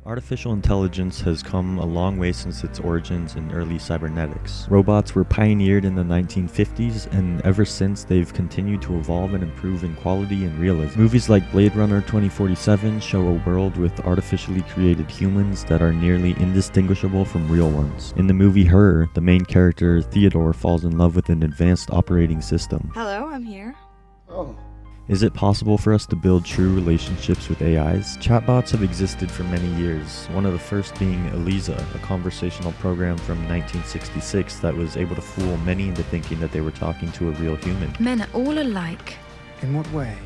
Artificial intelligence has come a long way since its origins in early cybernetics. Robots were pioneered in the 1950s, and ever since they've continued to evolve and improve in quality and realism. Movies like Blade Runner 2047 show a world with artificially created humans that are nearly indistinguishable from real ones. In the movie Her, the main character, Theodore, falls in love with an advanced operating system. Hello, I'm here. Oh. Is it possible for us to build true relationships with AIs? Chatbots have existed for many years, one of the first being AleXZavesa, a conversational program from 1966 that was able to fool many into thinking that they were talking to a real human. Men are all alike. In what way?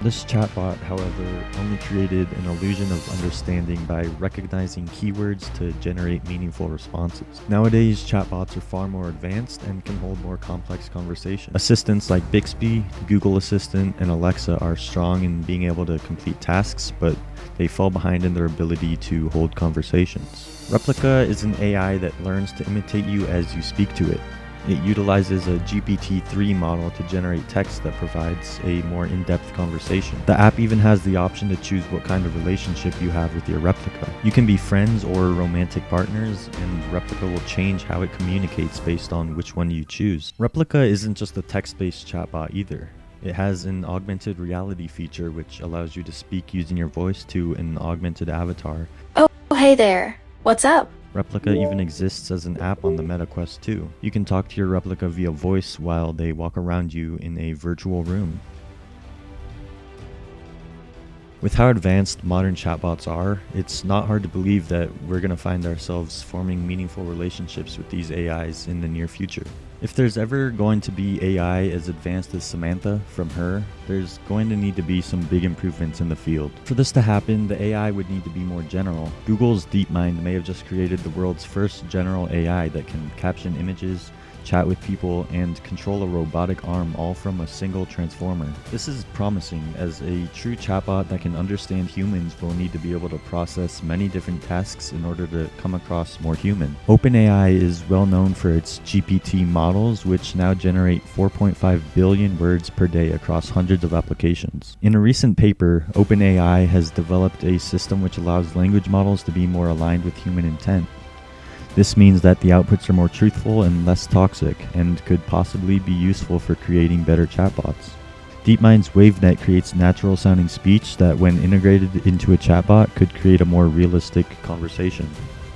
This chatbot, however, only created an illusion of understanding by recognizing keywords to generate meaningful responses. Nowadays, chatbots are far more advanced and can hold more complex conversations. Assistants like Bixby, Google Assistant, and Alexa are strong in being able to complete tasks, but they fall behind in their ability to hold conversations. Replica is an AI that learns to imitate you as you speak to it. It utilizes a GPT-3 model to generate text that provides a more in-depth conversation. The app even has the option to choose what kind of relationship you have with your replica. You can be friends or romantic partners, and Replica will change how it communicates based on which one you choose. Replica isn't just a text-based chatbot either. It has an augmented reality feature which allows you to speak using your voice to an augmented avatar. Oh, hey there. What's up? Replica even exists as an app on the Meta Quest 2. You can talk to your replica via voice while they walk around you in a virtual room. With how advanced modern chatbots are, it's not hard to believe that we're going to find ourselves forming meaningful relationships with these AIs in the near future. If there's ever going to be AI as advanced as Samantha from Her, there's going to need to be some big improvements in the field. For this to happen, the AI would need to be more general. Google's DeepMind may have just created the world's first general AI that can caption images, chat with people, and control a robotic arm all from a single transformer. This is promising, as a true chatbot that can understand humans will need to be able to process many different tasks in order to come across more human. OpenAI is well known for its GPT models, which now generate 4.5 billion words per day across hundreds of applications. In a recent paper, OpenAI has developed a system which allows language models to be more aligned with human intent. This means that the outputs are more truthful and less toxic, and could possibly be useful for creating better chatbots. DeepMind's WaveNet creates natural-sounding speech that, when integrated into a chatbot, could create a more realistic conversation.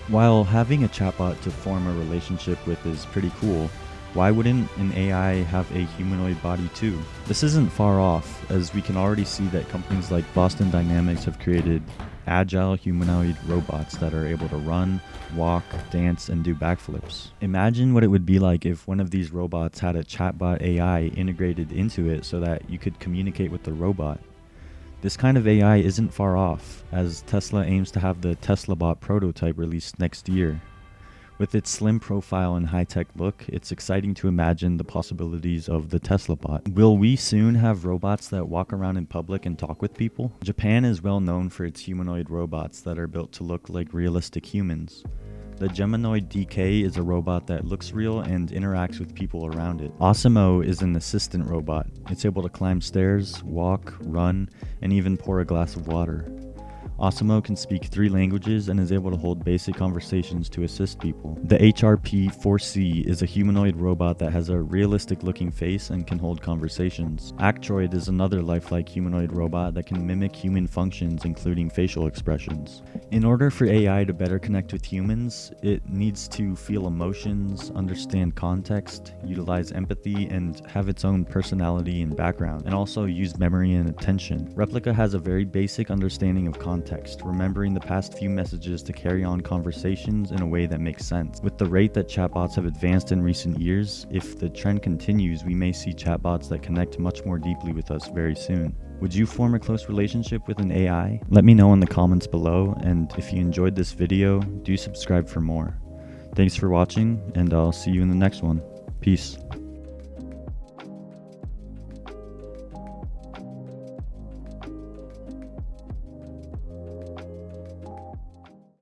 While having a chatbot to form a relationship with is pretty cool, why wouldn't an AI have a humanoid body too? This isn't far off, as we can already see that companies like Boston Dynamics have created agile humanoid robots that are able to run, walk, dance, and do backflips. Imagine what it would be like if one of these robots had a chatbot AI integrated into it so that you could communicate with the robot. This kind of AI isn't far off, as Tesla aims to have the TeslaBot prototype released next year. With its slim profile and high-tech look, it's exciting to imagine the possibilities of the TeslaBot. Will we soon have robots that walk around in public and talk with people? Japan is well known for its humanoid robots that are built to look like realistic humans. The Geminoid DK is a robot that looks real and interacts with people around it. Osimo is an assistant robot. It's able to climb stairs, walk, run, and even pour a glass of water. Osimo can speak 3 languages and is able to hold basic conversations to assist people. The HRP-4C is a humanoid robot that has a realistic-looking face and can hold conversations. Actroid is another lifelike humanoid robot that can mimic human functions, including facial expressions. In order for AI to better connect with humans, it needs to feel emotions, understand context, utilize empathy, and have its own personality and background, and also use memory and attention. Replica has a very basic understanding of context, remembering the past few messages to carry on conversations in a way that makes sense. With the rate that chatbots have advanced in recent years, if the trend continues, we may see chatbots that connect much more deeply with us very soon. Would you form a close relationship with an AI? Let me know in the comments below, and if you enjoyed this video, do subscribe for more. Thanks for watching, and I'll see you in the next one. Peace.